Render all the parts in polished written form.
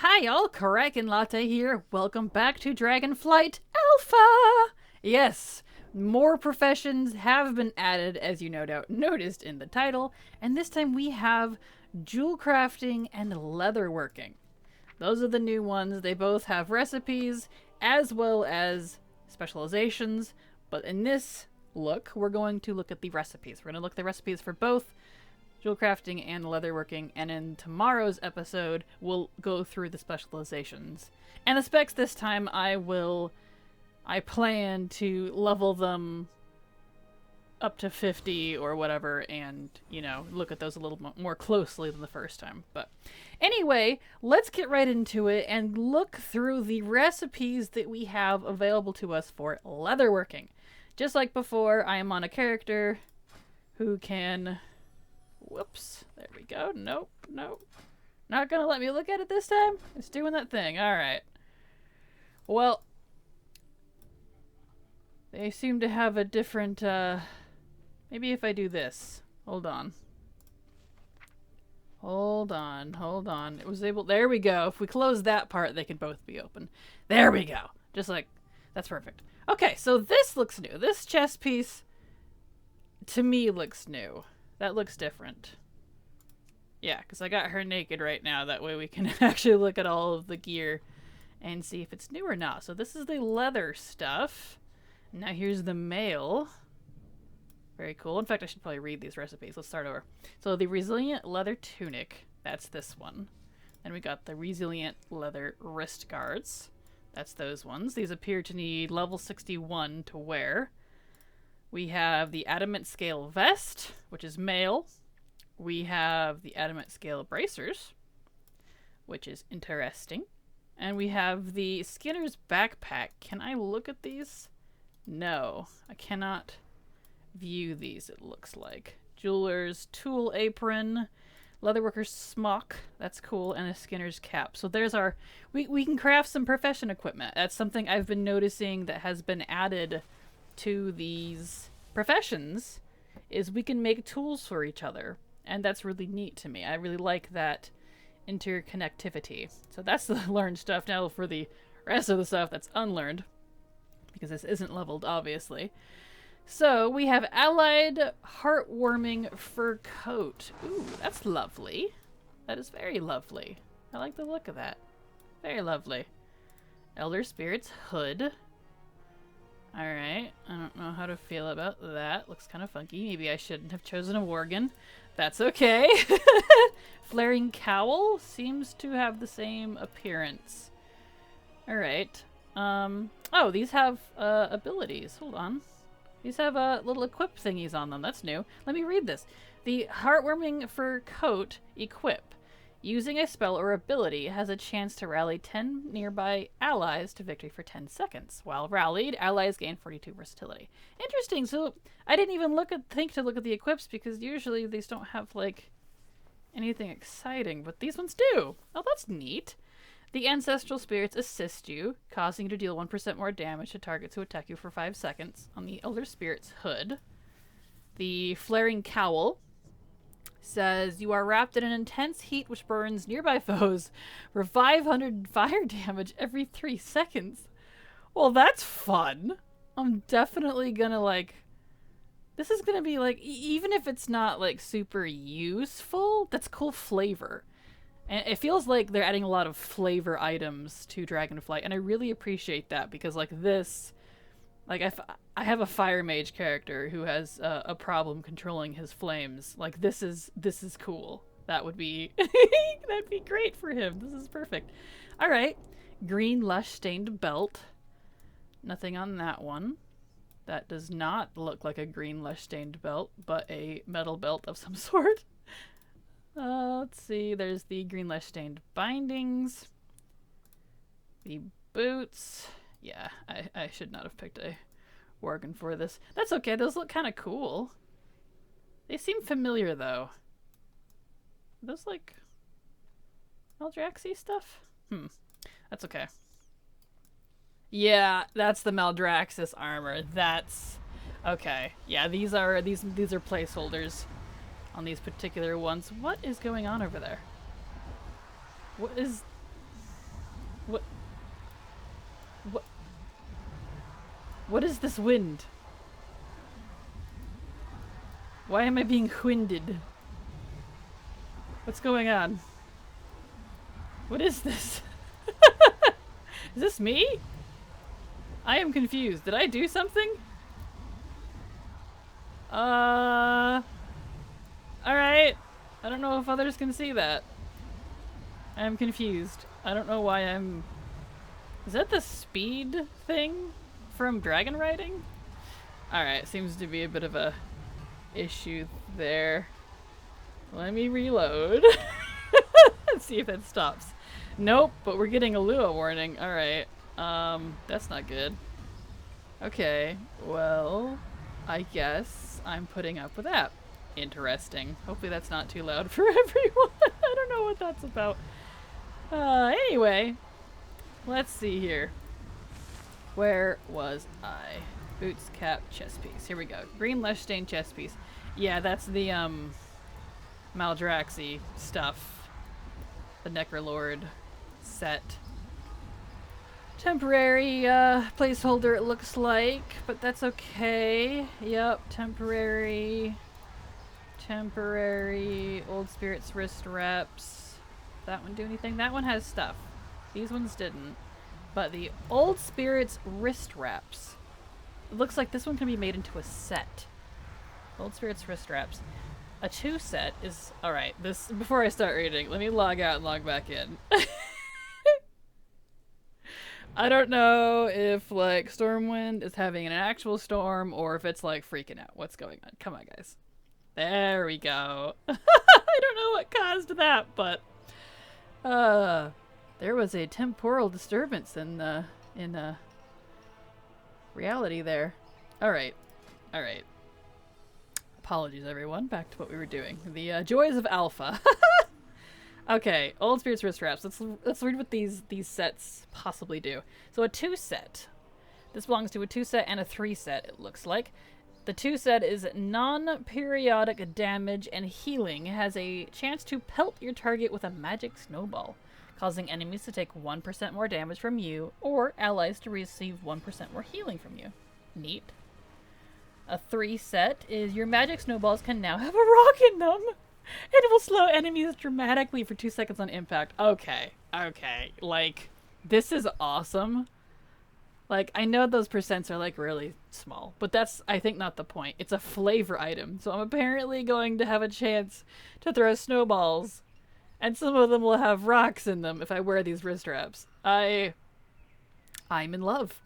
Hi y'all, Kraken Latte here. Welcome back to Dragonflight Alpha! Yes, more professions have been added, as you no doubt noticed in the title, and this time we have jewel crafting and leatherworking. Those are the new ones. They both have recipes as well as specializations, but in this look, we're going to look at the recipes. We're going to look at the recipes for both jewel crafting and leatherworking, and in tomorrow's episode we'll go through the specializations and the specs. This time I plan to level them up to 50 or whatever, and look at those a little more closely than the first time. But anyway, let's get right into it and look through the recipes that we have available to us for leatherworking. Just like before, I am on a character who can... Whoops. There we go. Nope. Not gonna let me look at it this time? It's doing that thing. Alright. Well, they seem to have a different, maybe if I do this. Hold on. It was able... There we go. If we close that part, they can both be open. There we go. Just like... That's perfect. Okay, so this looks new. This chest piece, to me, looks new. That looks different. Yeah, because I got her naked right now. That way we can actually look at all of the gear and see if it's new or not. So this is the leather stuff. Now here's the mail. Very cool. In fact, I should probably read these recipes. Let's start over. So the resilient leather tunic. That's this one. Then we got the resilient leather wrist guards. That's those ones. These appear to need level 61 to wear. We have the adamant scale vest, which is male. We have the adamant scale bracers, which is interesting. And we have the Skinner's backpack. Can I look at these? No, I cannot view these, it looks like. Jeweler's tool apron, leatherworker's smock, that's cool, and a Skinner's cap. So there's our... We can craft some profession equipment. That's something I've been noticing that has been added to these professions, is we can make tools for each other, and that's really neat to me. I really like that interconnectivity. So that's the learned stuff. Now for the rest of the stuff that's unlearned, because this isn't leveled, obviously. So we have allied heartwarming fur coat. Ooh, that's lovely. That is very lovely. I like the look of that. Very lovely. Elder Spirit's hood. Alright, I don't know how to feel about that. Looks kind of funky. Maybe I shouldn't have chosen a worgen. That's okay. Flaring cowl seems to have the same appearance. Alright. Oh, these have abilities. Hold on. These have little equip thingies on them. That's new. Let me read this. The heartwarming fur coat equip. Using a spell or ability has a chance to rally 10 nearby allies to victory for 10 seconds. While rallied, allies gain 42 versatility. Interesting. So I didn't even think to look at the equips, because usually these don't have like anything exciting, but these ones do. Oh, that's neat. The ancestral spirits assist you, causing you to deal 1% more damage to targets who attack you for 5 seconds on the elder spirit's hood. The flaring cowl says you are wrapped in an intense heat which burns nearby foes for 500 fire damage every 3 seconds. Well, that's fun. I'm definitely gonna this is gonna be even if it's not super useful, that's cool flavor. And it feels like they're adding a lot of flavor items to Dragonflight, and I really appreciate that, because this... I have a fire mage character who has a problem controlling his flames. This is cool. That would be that'd be great for him. This is perfect. All right, green lush stained belt. Nothing on that one. That does not look like a green lush stained belt, but a metal belt of some sort. Let's see. There's the green lush stained bindings. The boots. Yeah, I should not have picked a worgen for this. That's okay, those look kind of cool. They seem familiar, though. Are those Maldraxxy stuff? That's okay. Yeah, that's the Maldraxxus armor. That's... Okay. Yeah, these are placeholders on these particular ones. What is going on over there? What is... What? What? What is this wind? Why am I being winded? What's going on? What is this? Is this me? I am confused. Did I do something? Alright. I don't know if others can see that. I'm confused. I don't know why I'm... Is that the speed thing from dragon riding? Alright, seems to be a bit of a issue there. Let me reload. Let's see if that stops. Nope, but we're getting a Lua warning. Alright. That's not good. Okay, well, I guess I'm putting up with that. Interesting. Hopefully that's not too loud for everyone. I don't know what that's about. Anyway, let's see here. Where was I? Boots, cap, chest piece. Here we go. Green Lush Stain chest piece. Yeah, that's the, Maldraxi stuff. The Necrolord set. Temporary, placeholder it looks like, but that's okay. Yep, temporary. Old Spirit's wrist wraps. That one do anything? That one has stuff. These ones didn't. But the Old Spirit's wrist wraps. It looks like this one can be made into a set. Old Spirit's wrist wraps. A 2 set is... Alright, this... Before I start reading, let me log out and log back in. I don't know if, like, Stormwind is having an actual storm or if it's, like, freaking out. What's going on? Come on, guys. There we go. I don't know what caused that, but... there was a temporal disturbance in reality there. Alright. Alright. Apologies, everyone. Back to what we were doing. The, joys of Alpha. Okay, Old Spirit's wrist wraps. Let's read what these sets possibly do. So a 2 set. This belongs to a 2 set and a 3 set, it looks like. The 2 set is non-periodic damage and healing. It has a chance to pelt your target with a magic snowball, causing enemies to take 1% more damage from you, or allies to receive 1% more healing from you. Neat. A 3 set is your magic snowballs can now have a rock in them. It will slow enemies dramatically for 2 seconds on impact. Okay. Okay. Like, this is awesome. Like, I know those percents are, like, really small, but that's, I think, not the point. It's a flavor item, so I'm apparently going to have a chance to throw snowballs, and some of them will have rocks in them if I wear these wrist wraps. I'm in love.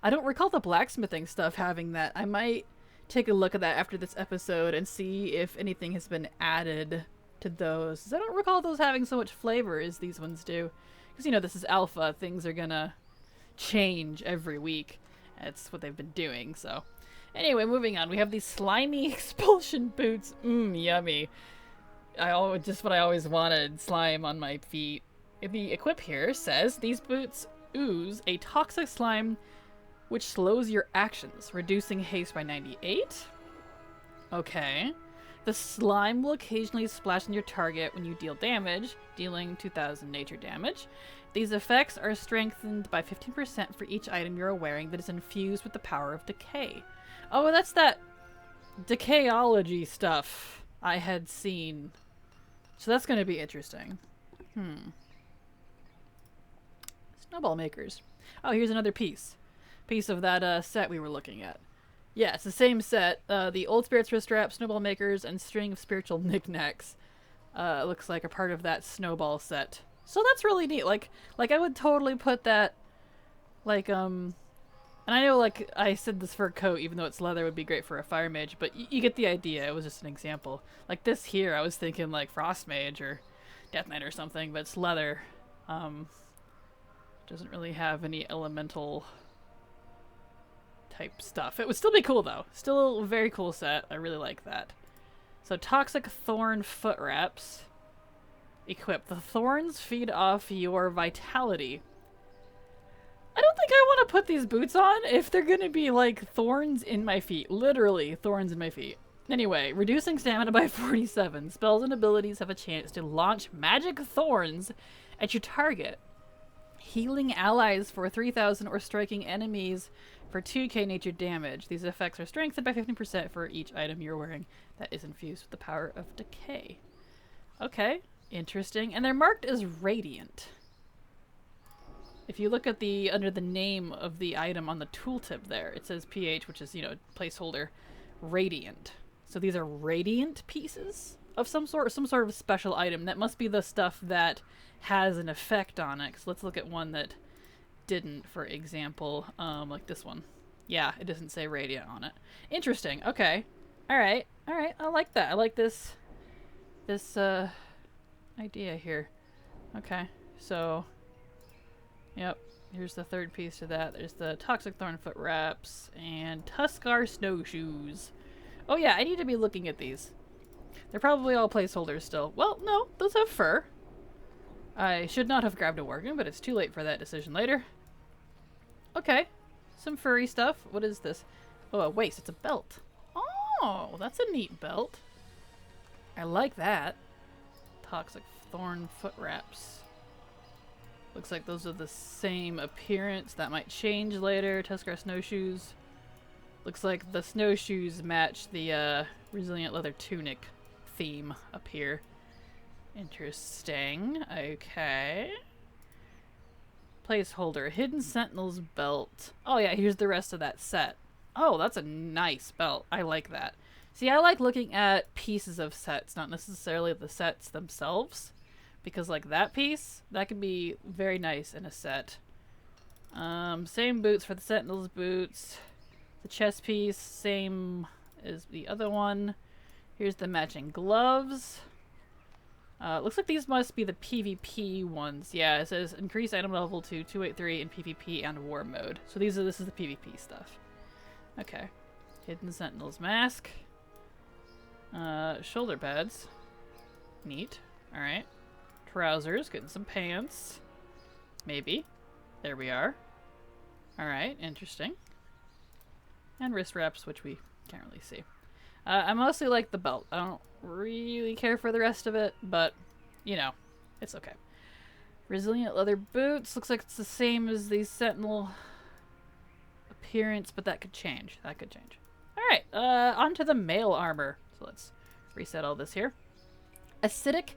I don't recall the blacksmithing stuff having that. I might take a look at that after this episode and see if anything has been added to those. 'Cause I don't recall those having so much flavor as these ones do. Because, you know, this is alpha. Things are gonna change every week. That's what they've been doing, so. Anyway, moving on. We have these slimy expulsion boots. Yummy. Just what I always wanted. Slime on my feet. The equip here says, these boots ooze a toxic slime which slows your actions, reducing haste by 98. Okay. The slime will occasionally splash on your target when you deal damage, dealing 2000 nature damage. These effects are strengthened by 15% for each item you're wearing that is infused with the power of decay. Oh, that's that decayology stuff I had seen. So that's going to be interesting. Snowball makers. Oh, here's another piece of that set we were looking at. Yeah, it's the same set. The Old Spirit's wrist wrap, Snowball makers, and String of Spiritual Knickknacks looks like a part of that Snowball set. So that's really neat. Like I would totally put that, like, and I know, like, I said this for a coat, even though it's leather, would be great for a fire mage, but you get the idea. It was just an example. Like this here, I was thinking like frost mage or death knight or something, but it's leather. Doesn't really have any elemental type stuff. It would still be cool though. Still a very cool set. I really like that. So Toxic Thorn foot wraps. Equip. The thorns feed off your vitality. I don't think I want to put these boots on if they're gonna be like thorns in my feet. Literally thorns in my feet. Anyway, reducing stamina by 47. Spells and abilities have a chance to launch magic thorns at your target. Healing allies for 3,000 or striking enemies for 2k nature damage. These effects are strengthened by 15% for each item you're wearing that is infused with the power of decay. Okay, interesting. And they're marked as radiant. If you look at the under the name of the item on the tooltip there, it says PH, which is, you know, placeholder, radiant. So these are radiant pieces of some sort of special item. That must be the stuff that has an effect on it. So let's look at one that didn't, for example, like this one. Yeah, it doesn't say radiant on it. Interesting. Okay. All right. I like that. I like this idea here. Okay. So, yep. Here's the third piece to that. There's the Toxic Thornfoot wraps and Tuskar snowshoes. Oh yeah, I need to be looking at these. They're probably all placeholders still. Well, no, those have fur. I should not have grabbed a working, but it's too late for that decision later. Okay, some furry stuff. What is this? Oh, a waist. It's a belt. Oh, that's a neat belt. I like that. Toxic Thorn foot wraps. Looks like those are the same appearance. That might change later. Tuskar snowshoes. Looks like the snowshoes match the resilient leather tunic theme up here. Interesting. Okay. Placeholder. Hidden Sentinel's belt. Oh yeah, here's the rest of that set. Oh, that's a nice belt. I like that. See, I like looking at pieces of sets, not necessarily the sets themselves. Because like that piece, that could be very nice in a set. Same boots for the Sentinel's boots. The chest piece, same as the other one. Here's the matching gloves. Looks like these must be the PvP ones. Yeah, it says increase item level to 283 in PvP and war mode. So this is the PvP stuff. Okay. Hidden Sentinel's mask. Shoulder pads. Neat. Alright. Trousers. Getting some pants. Maybe. There we are. Alright, interesting. And wrist wraps, which we can't really see. I mostly like the belt. I don't really care for the rest of it, but, you know, it's okay. Resilient leather boots. Looks like it's the same as the Sentinel appearance, but that could change. That could change. Alright, onto the mail armor. So let's reset all this here. Acidic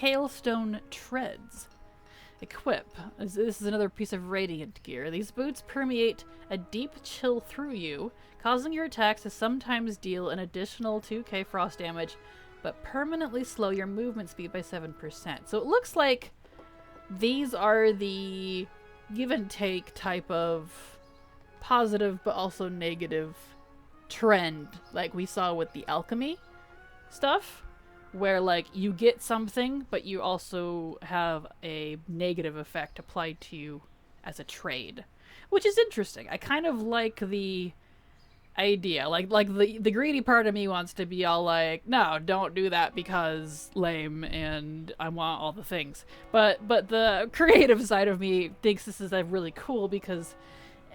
Hailstone Treads. Equip. This is another piece of radiant gear. These boots permeate a deep chill through you, causing your attacks to sometimes deal an additional 2k frost damage, but permanently slow your movement speed by 7%. So it looks like these are the give and take type of positive but also negative trend, like we saw with the alchemy stuff. Where, like, you get something, but you also have a negative effect applied to you as a trade. Which is interesting. I kind of like the idea. Like the greedy part of me wants to be all like, no, don't do that because lame and I want all the things. But the creative side of me thinks this is really cool because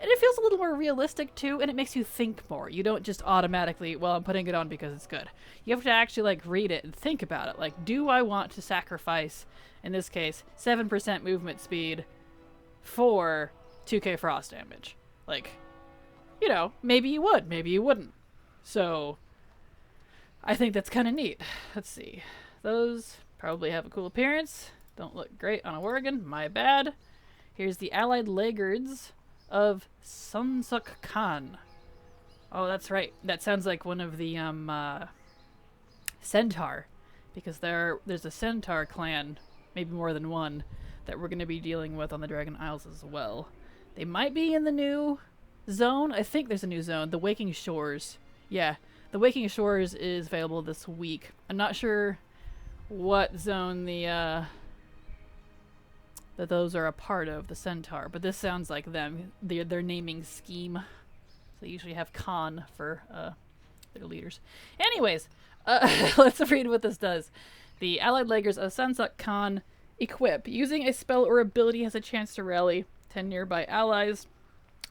it feels a little more realistic too, and it makes you think more. You don't just automatically, well, I'm putting it on because it's good. You have to actually like read it and think about it. Like, do I want to sacrifice, in this case, 7% movement speed for 2k frost damage? Like, you know, maybe you would, maybe you wouldn't. So, I think that's kind of neat. Let's see. Those probably have a cool appearance. Don't look great on a Worgen. My bad. Here's the allied laggards of Sunsuk Khan. Oh, that's right. That sounds like one of the centaur, because there's a centaur clan, maybe more than one, that we're going to be dealing with on the Dragon Isles as well. They might be in the new zone. I think there's a new zone, the Waking Shores. Yeah, the Waking Shores is available this week. I'm not sure what zone that those are a part of, the centaur, but this sounds like them. Their naming scheme. So they usually have Khan for their leaders. Anyways, let's read what this does. The allied laggards of Sunsuk Khan equip. Using a spell or ability has a chance to rally 10 nearby allies.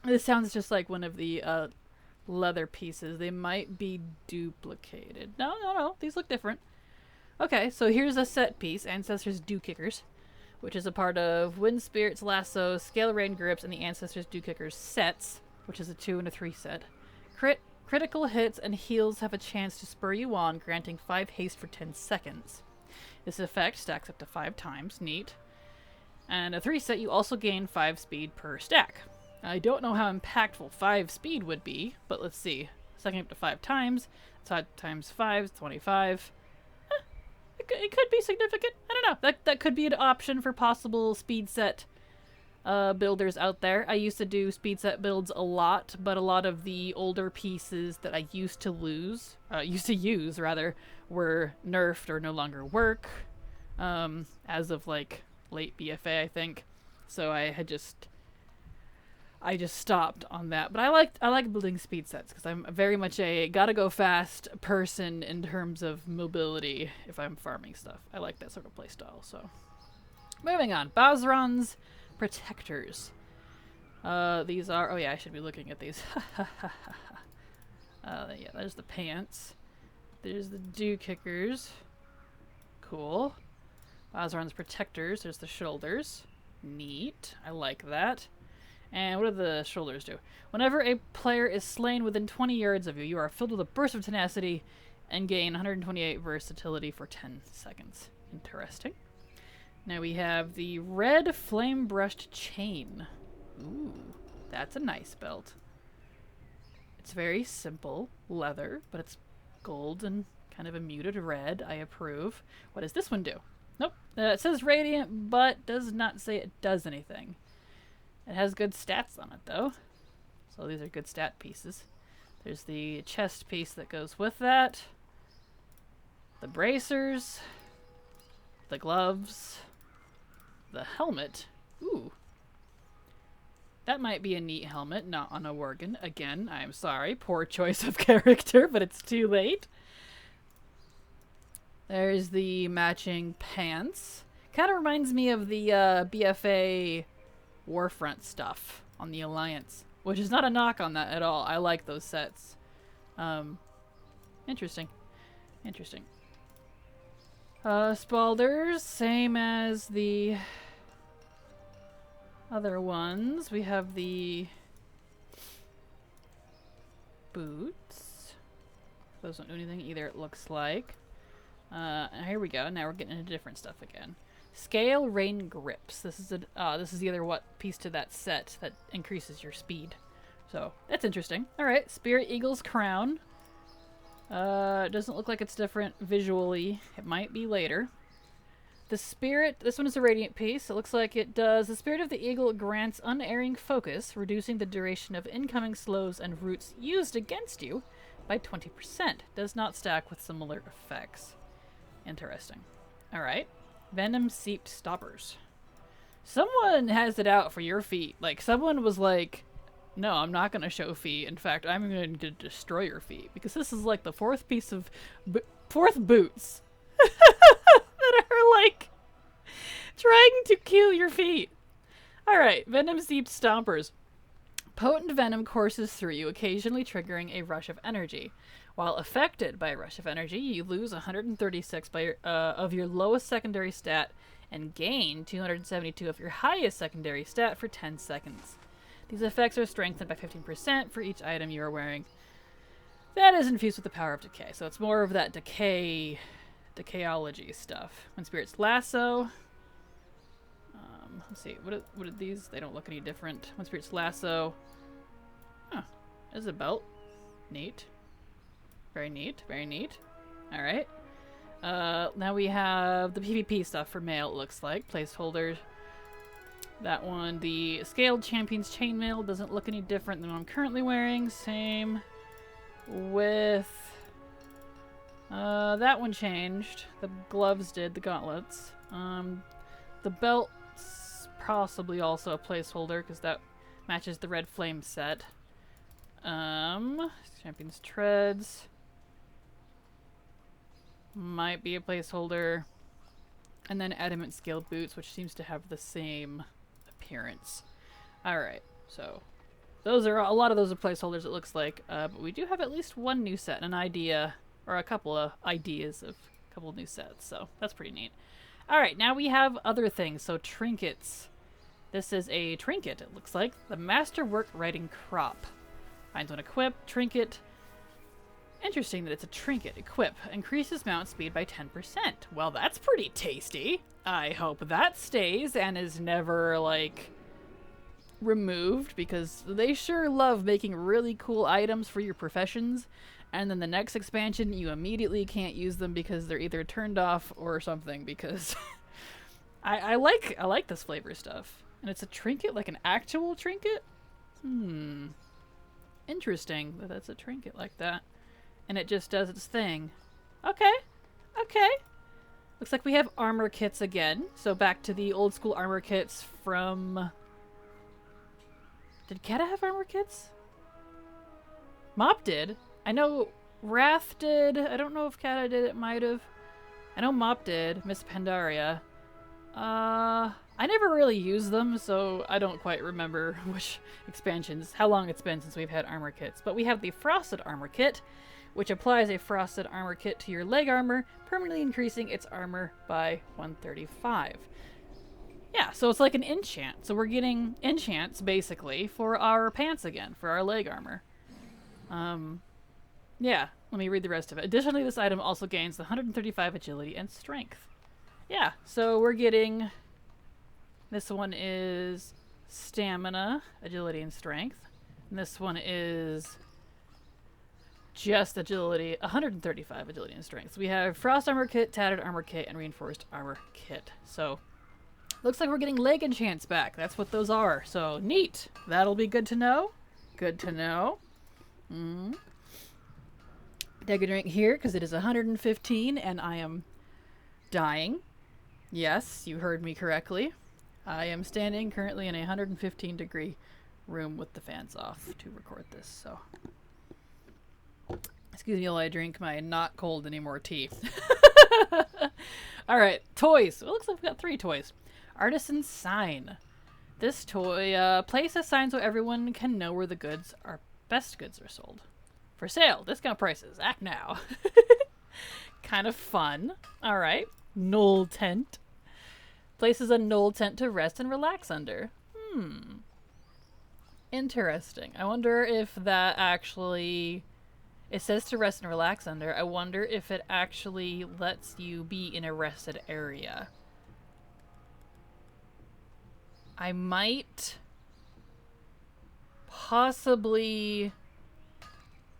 This sounds just like one of the leather pieces. They might be duplicated. No. These look different. Okay, so here's a set piece. Ancestors Dew Kickers. which is a part of Wind Spirit's Lasso, Scale Rain Grips, and the Ancestors Dew Kickers sets, which is a 2 and a 3 set. Critical hits and heals have a chance to spur you on, granting 5 haste for 10 seconds. This effect stacks up to 5 times. Neat. And a 3 set, you also gain 5 speed per stack. I don't know how impactful 5 speed would be, but let's see. Stacking up to 5 times. 5 times 5 is 25. It could be significant. I don't know. That could be an option for possible speed set builders out there. I used to do speed set builds a lot, but a lot of the older pieces that I used to use, were nerfed or no longer work, as of like late BFA, I think. So I just stopped on that. But I like building speed sets because I'm very much a gotta go fast person in terms of mobility if I'm farming stuff. I like that sort of playstyle. So moving on, Bazran's Protectors. These are, oh yeah, I should be looking at these. Yeah, there's the pants. There's the Dew Kickers. Cool. Bazran's Protectors. There's the shoulders. Neat. I like that. And what do the shoulders do? Whenever a player is slain within 20 yards of you, you are filled with a burst of tenacity and gain 128 versatility for 10 seconds. Interesting. Now we have the red flame-brushed chain. Ooh, that's a nice belt. It's very simple leather, but it's gold and kind of a muted red. I approve. What does this one do? Nope. It says radiant, but does not say it does anything. It has good stats on it, though. So these are good stat pieces. There's the chest piece that goes with that. The bracers. The gloves. The helmet. Ooh. That might be a neat helmet, not on a Worgen. Again, I'm sorry. Poor choice of character, but it's too late. There's the matching pants. Kind of reminds me of the BFA Warfront stuff on the Alliance, which is not a knock on that at all. I like those sets. Interesting. Interesting. Spalders, same as the other ones. We have the boots. Those don't do anything either, it looks like. Here we go. Now we're getting into different stuff again. Scale Rain Grips. This is the other piece to that set that increases your speed. So that's interesting. All right, Spirit Eagle's Crown. Doesn't look like it's different visually. It might be later. The Spirit. This one is a radiant piece. It looks like it does. The Spirit of the Eagle grants unerring focus, reducing the duration of incoming slows and roots used against you by 20%. Does not stack with similar effects. Interesting. All right. Venom Seeped Stoppers. Someone has it out for your feet. Like, someone was like, no, I'm not going to show feet. In fact, I'm going to destroy your feet. Because this is like the fourth piece of... fourth boots. that are like... trying to kill your feet. Alright, Venom Seeped Stompers. Potent venom courses through you, occasionally triggering a rush of energy. While affected by a rush of energy, you lose 136 of your lowest secondary stat and gain 272 of your highest secondary stat for 10 seconds. These effects are strengthened by 15% for each item you are wearing. That is infused with the power of decay, so it's more of that decayology stuff. When Spirit's Lasso. Let's see, what are these? They don't look any different. When Spirit's Lasso. Huh, there's a belt. Neat. Very neat, very neat. Alright. Now we have the PvP stuff for male, it looks like. Placeholders. That one, the Scaled Champion's Chainmail, doesn't look any different than what I'm currently wearing. Same with... that one changed. The gloves did, the gauntlets. The belt's possibly also a placeholder, because that matches the Red Flame set. Champion's Treads... might be a placeholder. And then Adamant Scaled Boots, which seems to have the same appearance. Alright, so those are, a lot of those are placeholders, it looks like. But we do have at least one new set, an idea, or a couple of ideas of a couple of new sets, so that's pretty neat. All right, now we have other things. So trinkets. This is a trinket, it looks like. The Masterwork Writing Crop. Finds one equip, trinket. Interesting that it's a trinket. Equip. Increases mount speed by 10%. Well, that's pretty tasty. I hope that stays and is never, like, removed, because they sure love making really cool items for your professions, and then the next expansion you immediately can't use them because they're either turned off or something, because I like this flavor stuff. And it's a trinket, like an actual trinket? Interesting that that's a trinket like that. And it just does its thing. Okay. Okay. Looks like we have armor kits again. So back to the old school armor kits from... Did Kata have armor kits? Mop did. I know Wrath did. I don't know if Kata did. It might have. I know Mop did. Miss Pandaria. I never really used them, so I don't quite remember which expansions, how long it's been since we've had armor kits. But we have the Frosted Armor Kit, which applies a Frosted Armor Kit to your leg armor, permanently increasing its armor by 135. Yeah, so it's like an enchant. So we're getting enchants, basically, for our pants again, for our leg armor. Yeah, let me read the rest of it. Additionally, this item also gains 135 agility and strength. Yeah, so we're getting... This one is stamina, agility, and strength. And this one is just agility, 135 agility and strength. So we have Frost Armor Kit, Tattered Armor Kit, and Reinforced Armor Kit. So looks like we're getting leg enchants back. That's what those are. So neat. That'll be good to know. Good to know. Take a drink here because it is 115 and I am dying. Yes, you heard me correctly. I am standing currently in a 115 degree room with the fans off to record this, so. Excuse me while I drink my not cold anymore tea. Alright, toys. It looks like we've got 3 toys. Artisan Sign. This toy places signs so everyone can know where the best goods are sold. For sale, discount prices, act now. Kind of fun. Alright. Knoll tent. Places a knoll tent to rest and relax under. Interesting. I wonder if that actually... It says to rest and relax under. I wonder if it actually lets you be in a rested area. I might... possibly...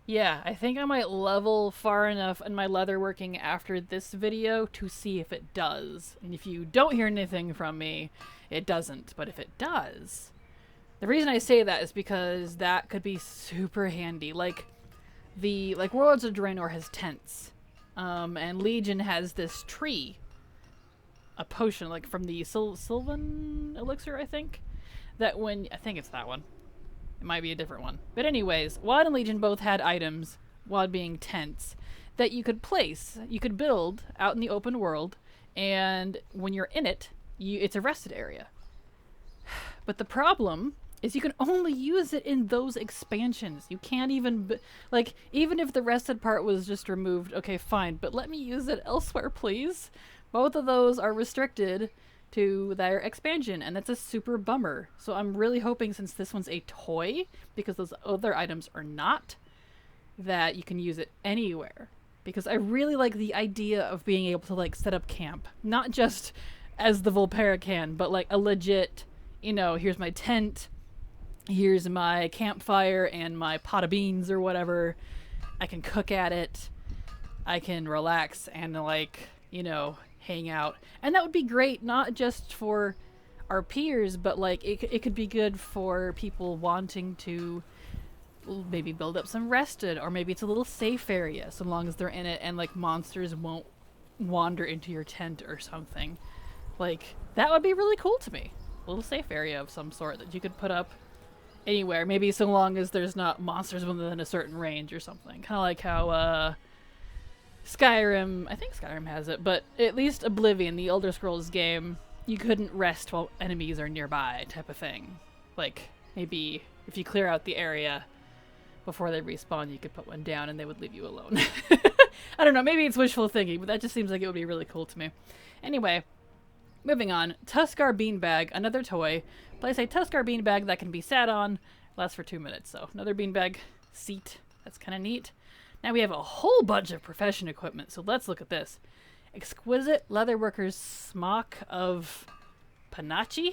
Yeah, I think I might level far enough in my leatherworking after this video to see if it does. And if you don't hear anything from me, it doesn't. But if it does, the reason I say that is because that could be super handy. Like Worlds of Draenor has tents, and Legion has this tree, a potion like from the Sylvan Elixir, I think. I think it's that one. It might be a different one. But anyways, WoD and Legion both had items, WoD being tents, that you could place, you could build out in the open world, and when you're in it, it's a rested area. But the problem is you can only use it in those expansions. You can't even, even if the rested part was just removed, okay, fine, but let me use it elsewhere, please. Both of those are restricted to their expansion, and that's a super bummer. So I'm really hoping, since this one's a toy, because those other items are not, that you can use it anywhere. Because I really like the idea of being able to set up camp. Not just as the Volpera can, but a legit, here's my tent, here's my campfire and my pot of beans or whatever. I can cook at it, I can relax and hang out. And that would be great, not just for our peers, but it could be good for people wanting to maybe build up some rested, or maybe it's a little safe area, so long as they're in it and monsters won't wander into your tent or something. That would be really cool to me. A little safe area of some sort that you could put up anywhere, maybe so long as there's not monsters within a certain range or something. Kind of like how Skyrim, I think Skyrim has it, but at least Oblivion, the Elder Scrolls game, you couldn't rest while enemies are nearby, type of thing. Maybe if you clear out the area before they respawn, you could put one down and they would leave you alone. I don't know, maybe it's wishful thinking, but that just seems like it would be really cool to me. Anyway, Moving on. Tuskar Beanbag, another toy. Place a Tuskar Beanbag that can be sat on. Lasts for 2 minutes. So another beanbag seat. That's kind of neat. Now we have a whole bunch of profession equipment. So let's look at this. Exquisite Leatherworker's Smock of Panacha?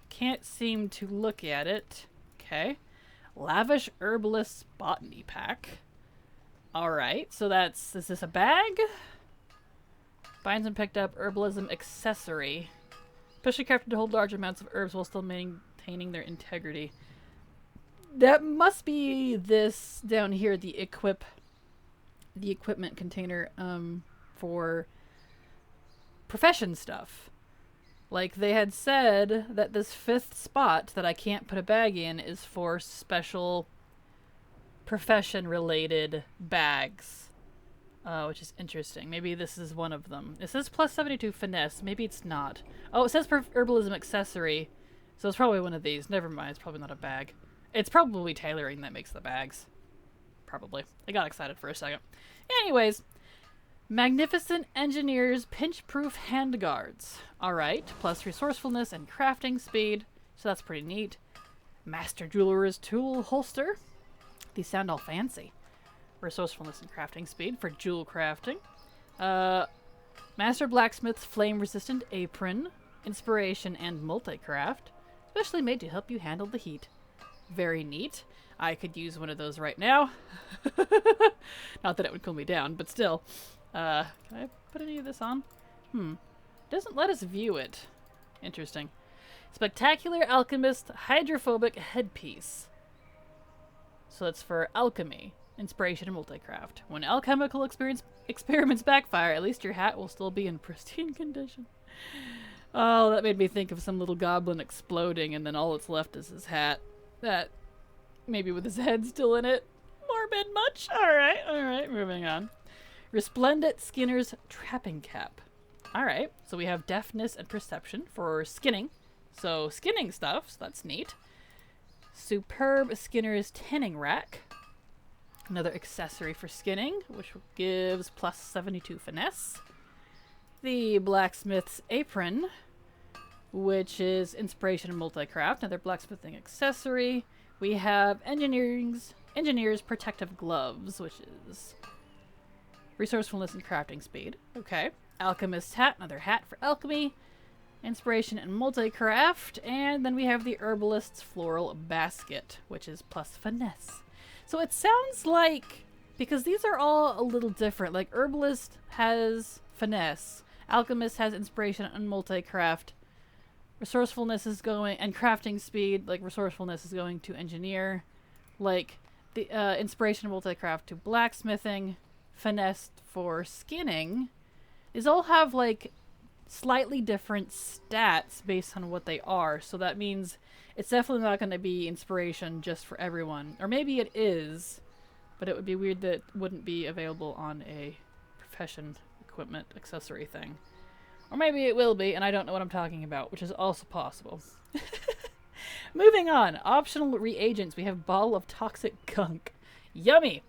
Can't seem to look at it. Okay. Lavish Herbalist Botany Pack. Alright, so is this a bag? Binds and picked up herbalism accessory. Especially crafted to hold large amounts of herbs while still maintaining their integrity. That must be this down here, the equipment container for profession stuff. Like they had said that this 5th spot that I can't put a bag in is for special profession related bags. Which is interesting. Maybe this is one of them. It says plus 72 finesse. Maybe it's not. Oh, it says herbalism accessory. So it's probably one of these. Never mind. It's probably not a bag. It's probably tailoring that makes the bags. Probably. I got excited for a second. Anyways. Magnificent Engineer's Pinch-Proof Handguards. Alright. Plus resourcefulness and crafting speed. So that's pretty neat. Master Jeweler's Tool Holster. These sound all fancy. Resourcefulness and crafting speed for jewel crafting. Master Blacksmith's Flame-Resistant Apron. Inspiration and multi-craft. Specially made to help you handle the heat. Very neat. I could use one of those right now. Not that it would cool me down, but still. Can I put any of this on? Doesn't let us view it. Interesting. Spectacular Alchemist Hydrophobic Headpiece. So that's for alchemy, inspiration, and multi-craft. When alchemical experiments backfire, at least your hat will still be in pristine condition. Oh, that made me think of some little goblin exploding, and then all that's left is his hat. That, maybe with his head still in it. Morbid much? Alright, moving on. Resplendent Skinner's Trapping Cap. Alright, so we have deafness and perception for skinning. So skinning stuff, so that's neat. Superb Skinner's Tanning Rack. Another accessory for skinning, which gives plus 72 finesse. The Blacksmith's Apron, which is inspiration and multi-craft. Another blacksmithing accessory. We have Engineer's Protective Gloves, which is resourcefulness and crafting speed. Okay. Alchemist's Hat, another hat for alchemy. Inspiration and multi-craft. And then we have the Herbalist's Floral Basket, which is plus finesse. So it sounds like, because these are all a little different, like Herbalist has finesse, Alchemist has inspiration and multi-craft, resourcefulness is going, and crafting speed, like resourcefulness is going to engineer, like the inspiration and multi-craft to blacksmithing, finesse for skinning. These all have like slightly different stats based on what they are, so that means it's definitely not going to be inspiration just for everyone. Or maybe it is, but it would be weird that it wouldn't be available on a profession equipment accessory thing. Or maybe it will be, and I don't know what I'm talking about, which is also possible. Moving on. Optional reagents. We have Ball of Toxic Gunk. Yummy!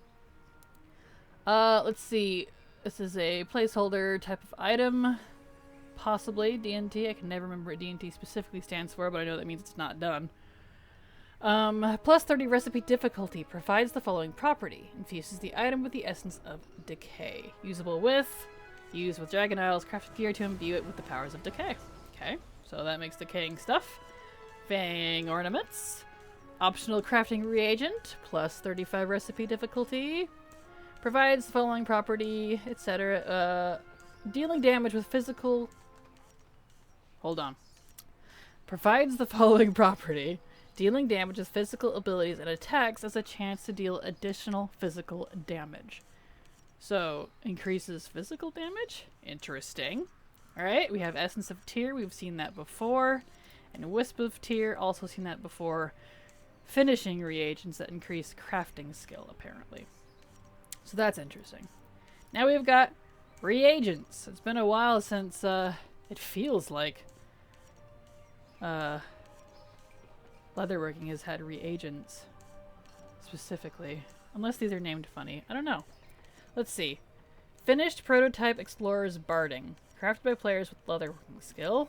Let's see. This is a placeholder type of item. Possibly D&T. I can never remember what D&T specifically stands for, but I know that means it's not done. Plus 30 recipe difficulty. Provides the following property. Infuses the item with the essence of decay. Usable with. Use with Dragon Isles crafted gear to imbue it with the powers of decay. Okay, so that makes decaying stuff. Fang ornaments. Optional crafting reagent. Plus 35 recipe difficulty. Provides the following property, etc. Dealing damage with physical... Hold on. Provides the following property. Dealing damage with physical abilities and attacks as a chance to deal additional physical damage. So, increases physical damage? Interesting. Alright, we have Essence of Tear. We've seen that before. And Wisp of Tear. Also seen that before. Finishing reagents that increase crafting skill, apparently. So that's interesting. Now we've got reagents. It's been a while since, it feels like, Leatherworking has had reagents, specifically. Unless these are named funny. I don't know. Let's see. Finished Prototype Explorer's Barding. crafted by players with leatherworking skill.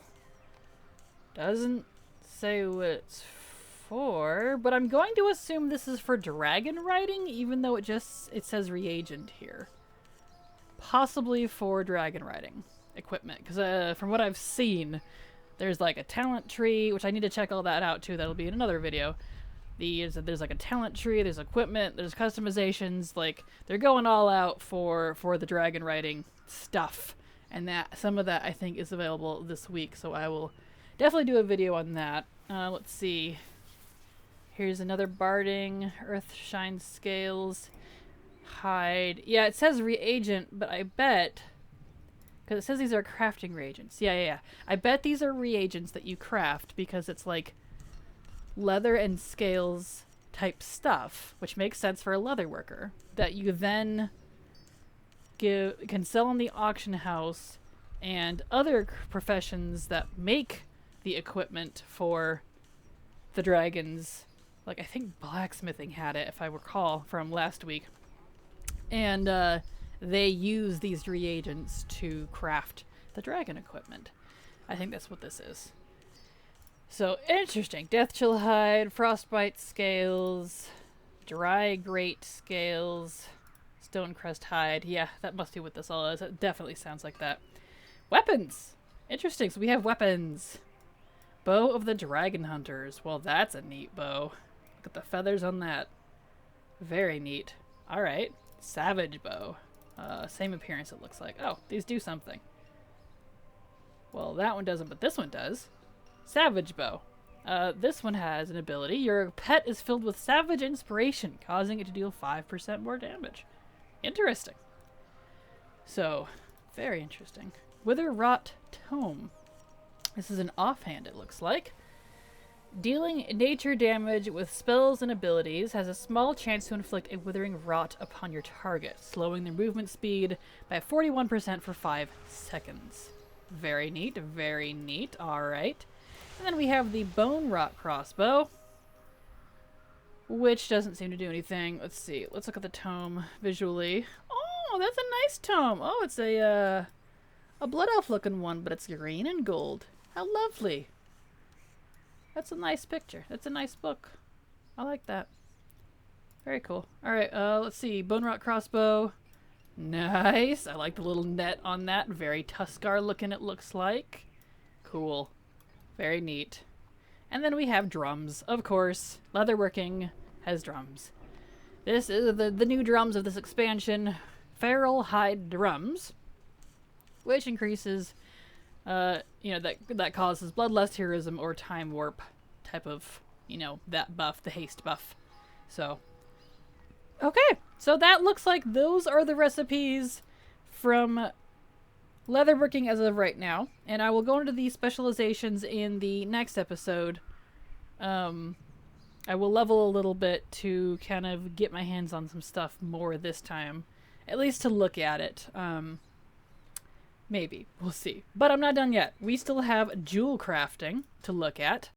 Doesn't say what it's for, but I'm going to assume this is for dragon riding, even though it says reagent here. Possibly for dragon riding equipment, because from what I've seen, there's like a talent tree, which I need to check all that out too. That'll be in another video. There's like a talent tree, there's equipment, there's customizations. Like, they're going all out for the dragon riding stuff, and that some of that I think is available this week, so I will definitely do a video on that. Let's see. Here's another barding, Earthshine scales, hide. Yeah, it says reagent, but I bet, because it says these are crafting reagents. Yeah. I bet these are reagents that you craft, because it's like leather and scales type stuff, which makes sense for a leather worker, that you then can sell in the auction house, and other professions that make the equipment for the dragons. Like, I think blacksmithing had it, if I recall, from last week. And they use these reagents to craft the dragon equipment. I think that's what this is. So, interesting. Death Chill hide, Frostbite scales, Dry Grate scales, Stone Crest hide. Yeah, that must be what this all is. It definitely sounds like that. Weapons! Interesting, so we have weapons. Bow of the Dragon Hunters. Well, that's a neat bow. Look at the feathers on that. Very neat. Alright. Savage bow. Same appearance, it looks like. Oh, these do something. Well, that one doesn't, but this one does. Savage bow. This one has an ability. Your pet is filled with savage inspiration, causing it to deal 5% more damage. Interesting. So, very interesting. Wither Rot Tome. This is an offhand, it looks like. Dealing nature damage with spells and abilities has a small chance to inflict a withering rot upon your target, slowing their movement speed by 41% for 5 seconds. Very neat, very neat. Alright. And then we have the Bone Rot Crossbow, which doesn't seem to do anything. Let's see. Let's look at the tome visually. Oh, that's a nice tome. Oh, it's a Blood Elf looking one, but it's green and gold. How lovely. That's a nice picture. That's a nice book. I like that. Very cool. Alright, let's see. Bone Rot Crossbow. Nice. I like the little net on that. Very Tuscar looking, it looks like. Cool. Very neat. And then we have drums, of course. Leatherworking has drums. This is the new drums of this expansion. Feral Hide drums, which increases that causes bloodlust, heroism, or time warp type of, that buff, the haste buff. So, okay. So that looks like those are the recipes from leatherworking as of right now. And I will go into the specializations in the next episode. I will level a little bit to kind of get my hands on some stuff more this time. At least to look at it. Maybe. We'll see. But I'm not done yet. We still have jewel crafting to look at.